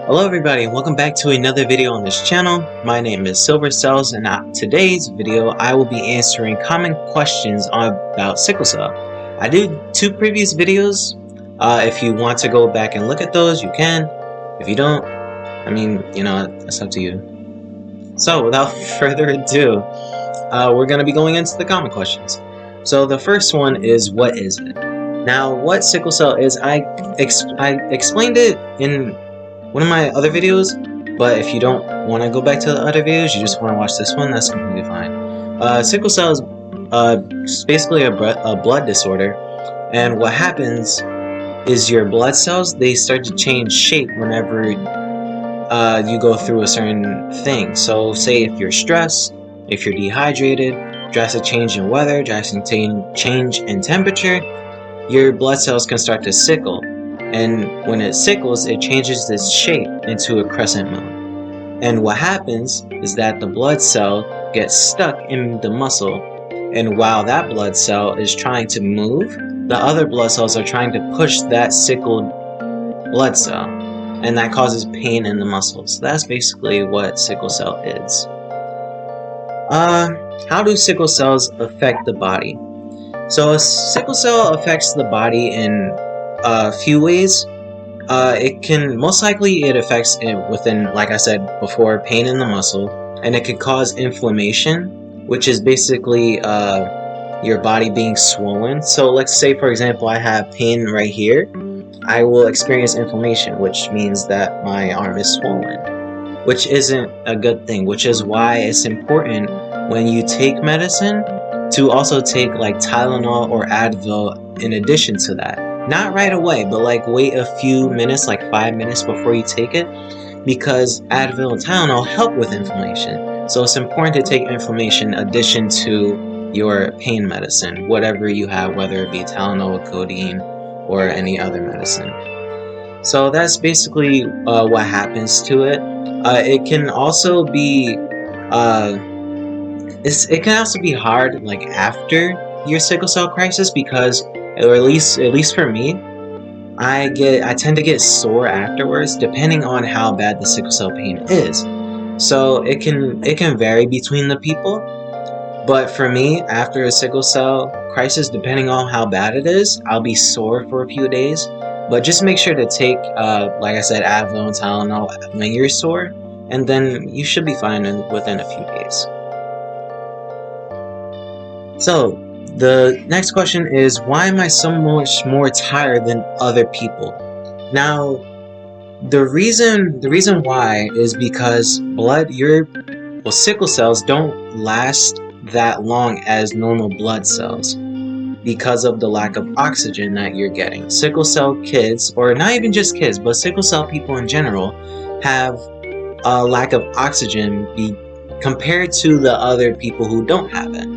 Hello everybody and welcome back to another video on this channel. My name is Silver Cells and in today's video I will be answering common questions about sickle cell. I did 2 previous videos. If you want to go back and look at those, you can. If you don't, I mean, it's up to you. So without further ado, we're going to be going into the common questions. So the first one is, what is it? Now, what sickle cell is, I explained it in one of my other videos, but if you don't want to go back to the other videos, you just want to watch this one, that's completely fine. Sickle cell is basically a blood disorder, and what happens is your blood cells, they start to change shape whenever you go through a certain thing. So say if you're stressed, if you're dehydrated, drastic change in weather, drastic change in temperature, your blood cells can start to sickle. And when it sickles, it changes its shape into a crescent moon. And what happens is that the blood cell gets stuck in the muscle, and while that blood cell is trying to move, the other blood cells are trying to push that sickled blood cell, and that causes pain in the muscles. That's basically what sickle cell is. How do sickle cells affect the body? So a sickle cell affects the body in a few ways. It can it affects it within, like I said before, pain in the muscle, and it can cause inflammation, which is basically your body being swollen. So let's say, for example, I have pain right here. I will experience inflammation, which means that my arm is swollen, which isn't a good thing, which is why it's important when you take medicine to also take like Tylenol or Advil in addition to that. Not right away, but like wait a few minutes, like 5 minutes before you take it, because Advil and Tylenol help with inflammation. So it's important to take inflammation in addition to your pain medicine, whatever you have, whether it be Tylenol, codeine, or any other medicine. So that's basically what happens to it. It can also be it can also be hard like after your sickle cell crisis, because or at least for me, I tend to get sore afterwards depending on how bad the sickle cell pain is. So it can vary between the people, but for me, after a sickle cell crisis, depending on how bad it is, I'll be sore for a few days. But just make sure to take like I said, Advil and Tylenol when you're sore, and then you should be fine within a few days. So the next question is, why am I so much more tired than other people? Now, the reason why is because sickle cells don't last that long as normal blood cells because of the lack of oxygen that you're getting. Sickle cell kids, or not even just kids, but sickle cell people in general, have a lack of oxygen compared to the other people who don't have it.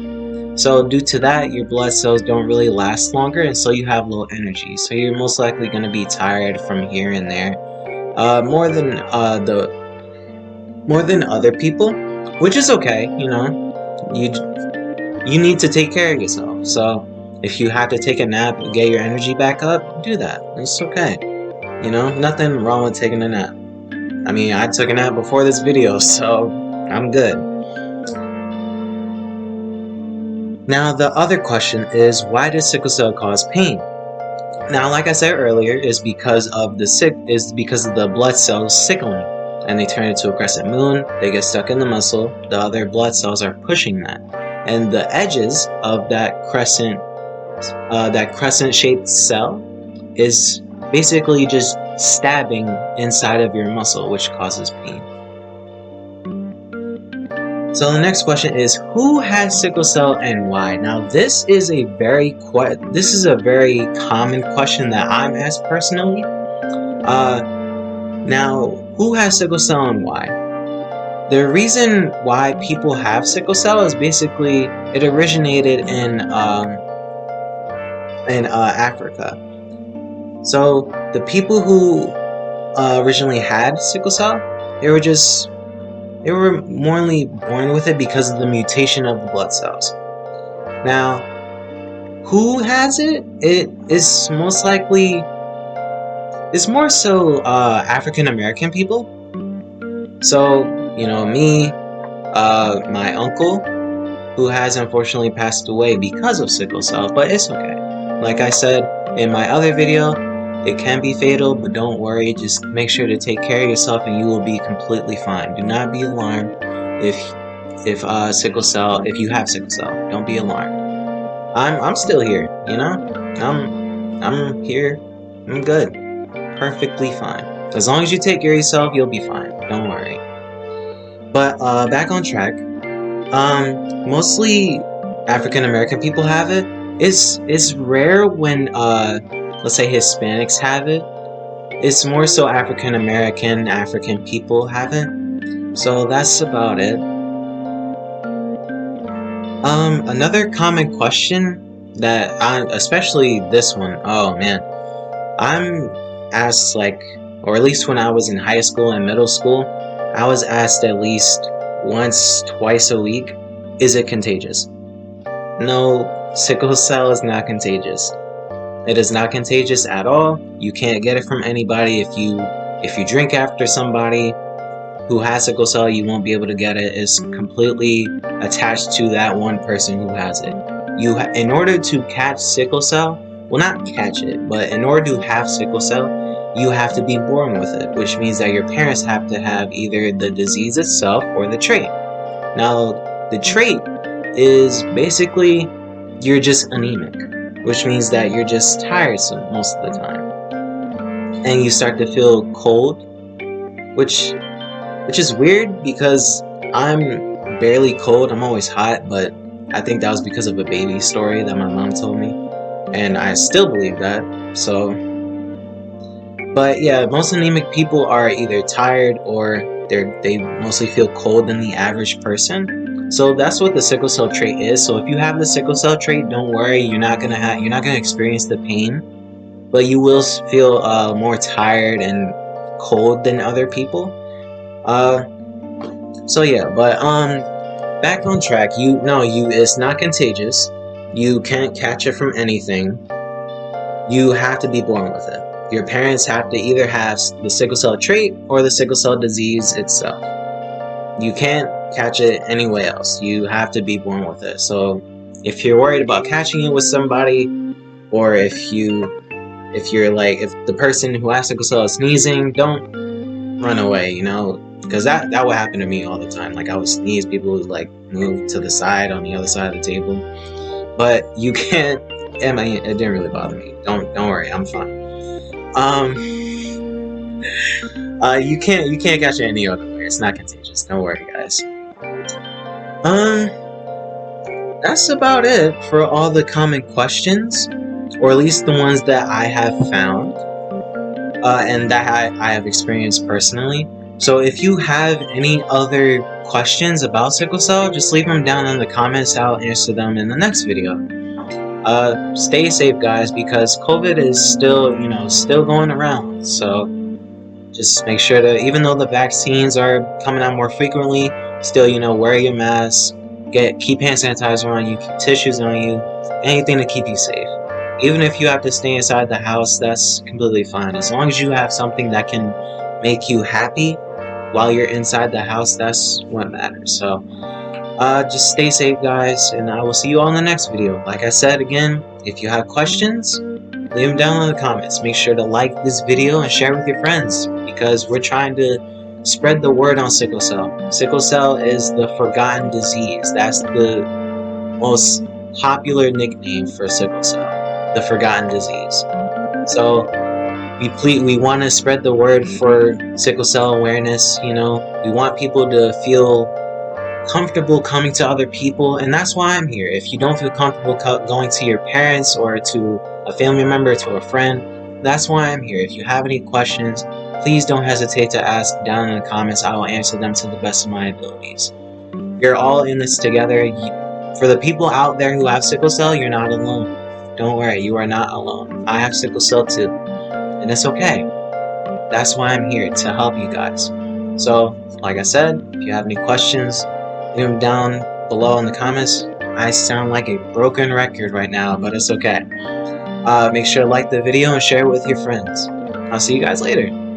So due to that, your blood cells don't really last longer, and so you have low energy. So you're most likely going to be tired from here and there, more than other people, which is okay. You need to take care of yourself. So if you have to take a nap and get your energy back up, do that. It's okay. Nothing wrong with taking a nap. I mean, I took a nap before this video, so I'm good. Now, the other question is, why does sickle cell cause pain? Now, like I said earlier, is because of the blood cells sickling, and they turn into a crescent moon. They get stuck in the muscle. The other blood cells are pushing that, and the edges of that crescent-shaped cell is basically just stabbing inside of your muscle, which causes pain. So the next question is, who has sickle cell and why? Now this is a very common question that I'm asked personally. Now, who has sickle cell and why? The reason why people have sickle cell is basically it originated in Africa. So the people who originally had sickle cell, they were morally born with it because of the mutation of the blood cells. Now, who has it? It is most likely it's more so African American people. So, you know, me, my uncle, who has unfortunately passed away because of sickle cell, but it's okay. Like I said in my other video, it can be fatal, but don't worry, just make sure to take care of yourself and you will be completely fine. Do not be alarmed if sickle cell, if you have sickle cell. Don't be alarmed. I'm still here, you know? I'm here. I'm good. Perfectly fine. As long as you take care of yourself, you'll be fine. Don't worry. But back on track. Mostly African American people have it. It's rare when let's say Hispanics have it. It's more so African American, African people have it. So that's about it. Another common question that especially this one, oh man, I'm asked like, or at least when I was in high school and middle school, I was asked at least once, twice a week, is it contagious? No, sickle cell is not contagious. It is not contagious at all. You can't get it from anybody. If you drink after somebody who has sickle cell, you won't be able to get it. It's completely attached to that one person who has it. In order to catch sickle cell, well, not catch it, but in order to have sickle cell, you have to be born with it, which means that your parents have to have either the disease itself or the trait. Now, the trait is basically you're just anemic, which means that you're just tired most of the time, and you start to feel cold, which is weird because I'm barely cold. I'm always hot, but I think that was because of a baby story that my mom told me, and I still believe that. So, but yeah, most anemic people are either tired or they mostly feel cold than the average person. So that's what the sickle cell trait is. So if you have the sickle cell trait, don't worry, you're not gonna experience the pain, but you will feel more tired and cold than other people. So yeah, but back on track. It's not contagious. You can't catch it from anything. You have to be born with it. Your parents have to either have the sickle cell trait or the sickle cell disease itself. You can't catch it anywhere else. You have to be born with it. So if you're worried about catching it with somebody, or if the person who has sickle cell is sneezing, don't run away, you know, because that would happen to me all the time. Like I would sneeze, people would like move to the side on the other side of the table. But you can't. I mean, it didn't really bother me. Don't worry, I'm fine. You can't catch it any other way. It's not contagious. Don't worry, guys. That's about it for all the common questions, or at least the ones that I have found, and that I have experienced personally. So if you have any other questions about sickle cell, just leave them down in the comments. I'll answer them in the next video. Stay safe, guys, because COVID is still going around. So just make sure to, even though the vaccines are coming out more frequently, still, wear your mask, keep hand sanitizer on you, keep tissues on you, anything to keep you safe. Even if you have to stay inside the house, that's completely fine. As long as you have something that can make you happy while you're inside the house, that's what matters. So just stay safe, guys, and I will see you all in the next video. Like I said again, if you have questions, leave them down in the comments. Make sure to like this video and share with your friends, because we're trying to spread the word on sickle cell. Sickle cell is the forgotten disease. That's the most popular nickname for sickle cell, the forgotten disease. So we want to spread the word for sickle cell awareness. We want people to feel comfortable coming to other people, and that's why I'm here. If you don't feel comfortable going to your parents or to a family member, to a friend, that's why I'm here. If you have any questions, please don't hesitate to ask down in the comments. I will answer them to the best of my abilities. You're all in this together. For the people out there who have sickle cell, you're not alone. Don't worry, you are not alone. I have sickle cell too, and it's okay. That's why I'm here, to help you guys. So, like I said, if you have any questions, leave them down below in the comments. I sound like a broken record right now, but it's okay. Make sure to like the video and share it with your friends. I'll see you guys later.